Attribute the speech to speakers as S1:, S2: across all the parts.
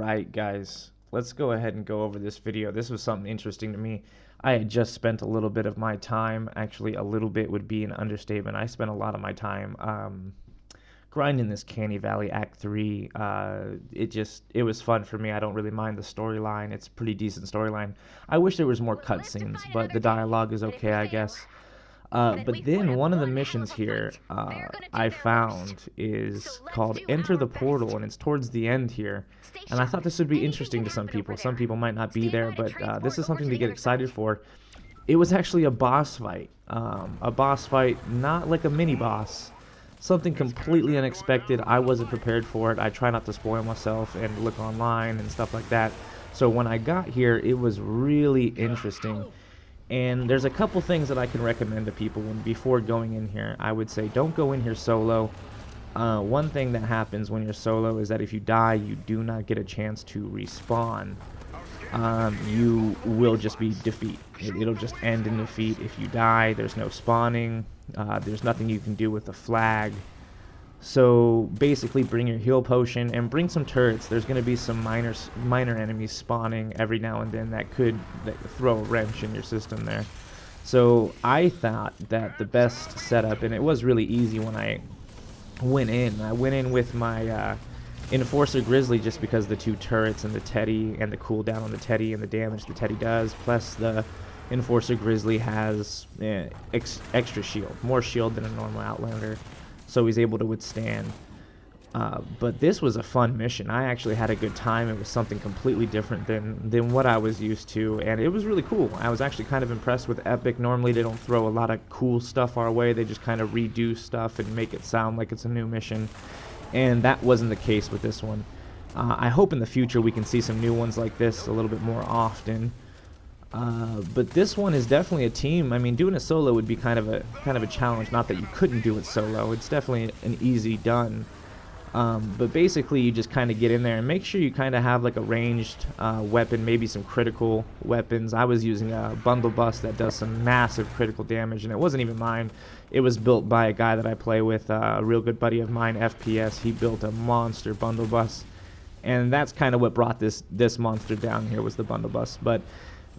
S1: Alright guys, let's go ahead and go over this video. This was something interesting to me. I had just spent a little bit of my time, actually a little bit would be an understatement. I spent a lot of my time grinding this Canny Valley Act 3. It was fun for me. I don't really mind the storyline. It's a pretty decent storyline. I wish there was more cutscenes, but the dialogue is okay, I guess. But then one of the missions here I found is called Enter the Portal, and it's towards the end here. And I thought this would be interesting to some people. Some people might not be there, but this is something to get excited for. It was actually a boss fight. A boss fight, not like a mini-boss. Something completely unexpected. I wasn't prepared for it. I try not to spoil myself and look online and stuff like that. So when I got here, it was really interesting. And there's a couple things that I can recommend to people before going in here. I would say don't go in here solo. One thing that happens when you're solo is that if you die, you do not get a chance to respawn. You will just be defeat. It'll just end in defeat. If you die, there's no spawning. There's nothing you can do with the flag. So basically bring your heal potion and bring some turrets. There's going to be some minor enemies spawning every now and then that throw a wrench in your system there. So I thought that the best setup, and it was really easy when I went in with my Enforcer Grizzly, just because the two turrets and the Teddy and the cooldown on the Teddy and the damage the Teddy does, plus the Enforcer Grizzly has extra shield, more shield than a normal Outlander. So he's able to withstand. But this was a fun mission. I actually had a good time. It was something completely different than what I was used to, and it was really cool. I was actually kind of impressed with Epic. Normally they don't throw a lot of cool stuff our way. They just kind of redo stuff and make it sound like it's a new mission, and that wasn't the case with this one. I hope in the future we can see some new ones like this a little bit more often. But this one is definitely a team. I mean, doing a solo would be kind of a challenge. Not that you couldn't do it solo. It's definitely an easy done. But basically, you just kind of get in there and make sure you kind of have like a ranged weapon, maybe some critical weapons. I was using a bundle bus that does some massive critical damage, and it wasn't even mine. It was built by a guy that I play with, a real good buddy of mine, FPS. He built a monster bundle bus, and that's kind of what brought this monster down here, was the bundle bus. But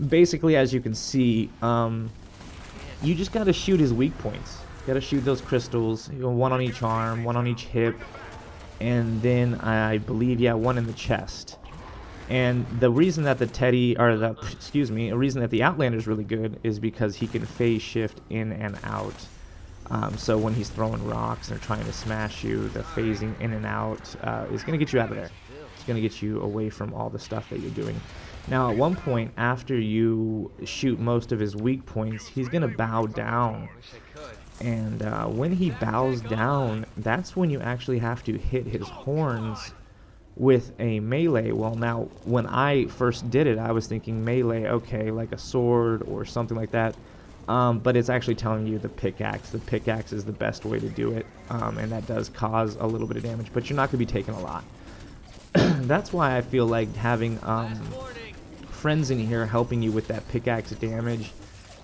S1: basically, as you can see, you just gotta shoot his weak points. You gotta shoot those crystals, one on each arm, one on each hip, and then I believe, yeah, one in the chest. And the reason that the Teddy, or the, the reason that the Outlander is really good is because he can phase shift in and out. So when he's throwing rocks or trying to smash you, the phasing in and out is gonna get you out of there. It's gonna get you away from all the stuff that you're doing. Now, at one point, after you shoot most of his weak points, he's going to bow down. And when he bows down, that's when you actually have to hit his horns with a melee. Well, now, when I first did it, I was thinking melee, okay, like a sword or something like that. But it's actually telling you the pickaxe. The pickaxe is the best way to do it, and that does cause a little bit of damage, but you're not going to be taking a lot. That's why I feel like having friends in here helping you with that pickaxe damage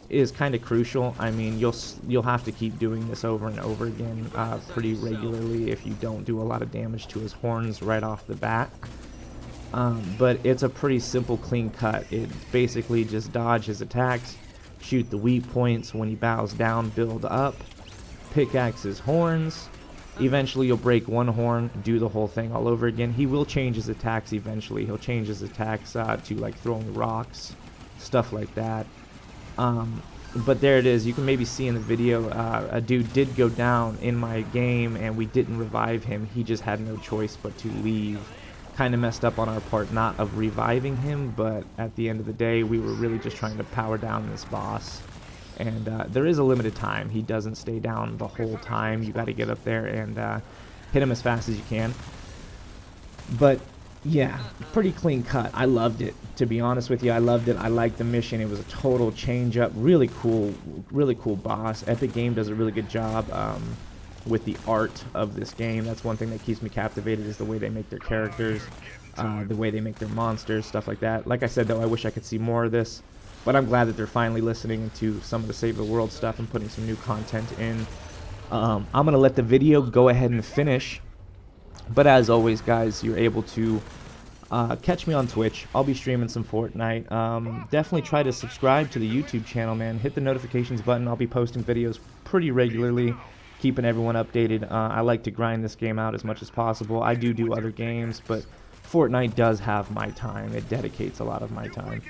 S1: is kind of crucial. I mean, you'll have to keep doing this over and over again pretty regularly if you don't do a lot of damage to his horns right off the bat. But it's a pretty simple, clean cut. It basically just dodge his attacks, shoot the weak points. When he bows down, build up, pickaxe his horns. Eventually you'll break one horn, do the whole thing all over again. He will change his attacks eventually. He'll change his attacks to like throwing rocks, stuff like that. But there it is. You can maybe see in the video, a dude did go down in my game and we didn't revive him. He just had no choice but to leave. Kind of messed up on our part, not of reviving him, but at the end of the day, we were really just trying to power down this boss. And there is a limited time. He doesn't stay down the whole time. You got to get up there and hit him as fast as you can. But yeah, pretty clean cut. I loved it. To be honest with you, I loved it. I liked the mission. It was a total change up. Really cool boss. Epic Game does a really good job with the art of this game. That's one thing that keeps me captivated, is the way they make their characters, the way they make their monsters, stuff like that. Like I said, though, I wish I could see more of this. But I'm glad that they're finally listening to some of the Save the World stuff and putting some new content in. I'm going to let the video go ahead and finish. But as always, guys, you're able to Catch me on Twitch. I'll be streaming some Fortnite. Definitely try to subscribe to the YouTube channel, man. Hit the notifications button. I'll be posting videos pretty regularly, keeping everyone updated. I like to grind this game out as much as possible. I do other games, but Fortnite does have my time. It dedicates a lot of my time.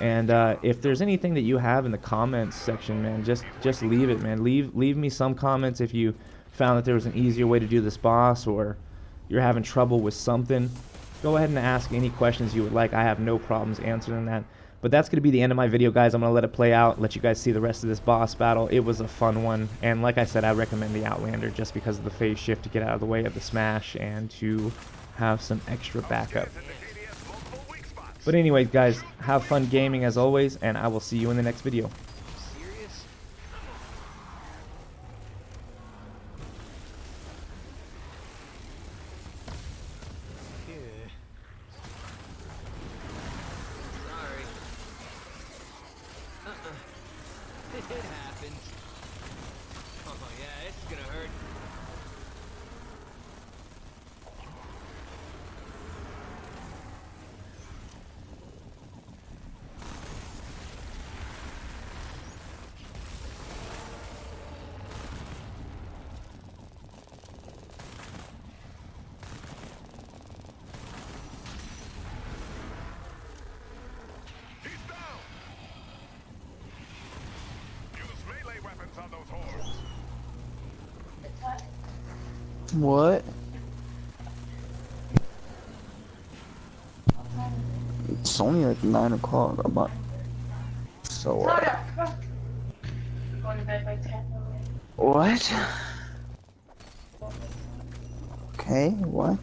S1: And if there's anything that you have in the comments section, man, just leave it, man. Leave me some comments if you found that there was an easier way to do this boss, or you're having trouble with something. Go ahead and ask any questions you would like. I have no problems answering that. But that's going to be the end of my video, guys. I'm going to let it play out, let you guys see the rest of this boss battle. It was a fun one. And like I said, I recommend the Outlander just because of the phase shift to get out of the way of the smash and to have some extra backup. But anyways, guys, have fun gaming as always, and I will see you in the next video.
S2: It happens. Oh yeah, it's gonna hurt.
S3: On those horns.
S4: What? It's only like 9 o'clock. I'm not. So
S5: Going to bed by 10.
S4: what? Okay, what?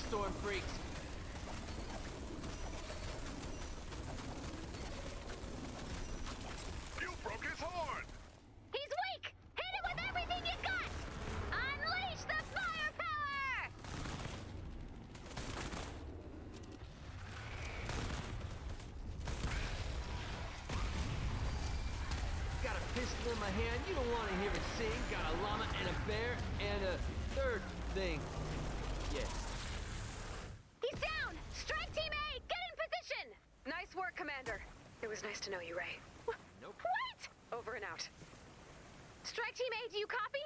S2: Storm freaks.
S3: You broke his horn.
S5: He's weak! Hit him with everything you got! Unleash the firepower!
S2: Got a pistol in my hand. You don't want to hear it sing. Got a llama and a bear and a third thing. Yeah.
S5: He's down! Strike Team A! Get in position! Nice work, Commander. It was nice to know you, Ray.
S2: Nope.
S5: What? Over and out. Strike Team A, do you copy?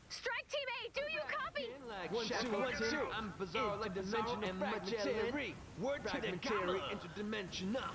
S5: Strike Team A, do you copy?
S2: Like 1, 2, 1, 2. I'm bizarre like dimension and fragmentary. Word to the interdimensional.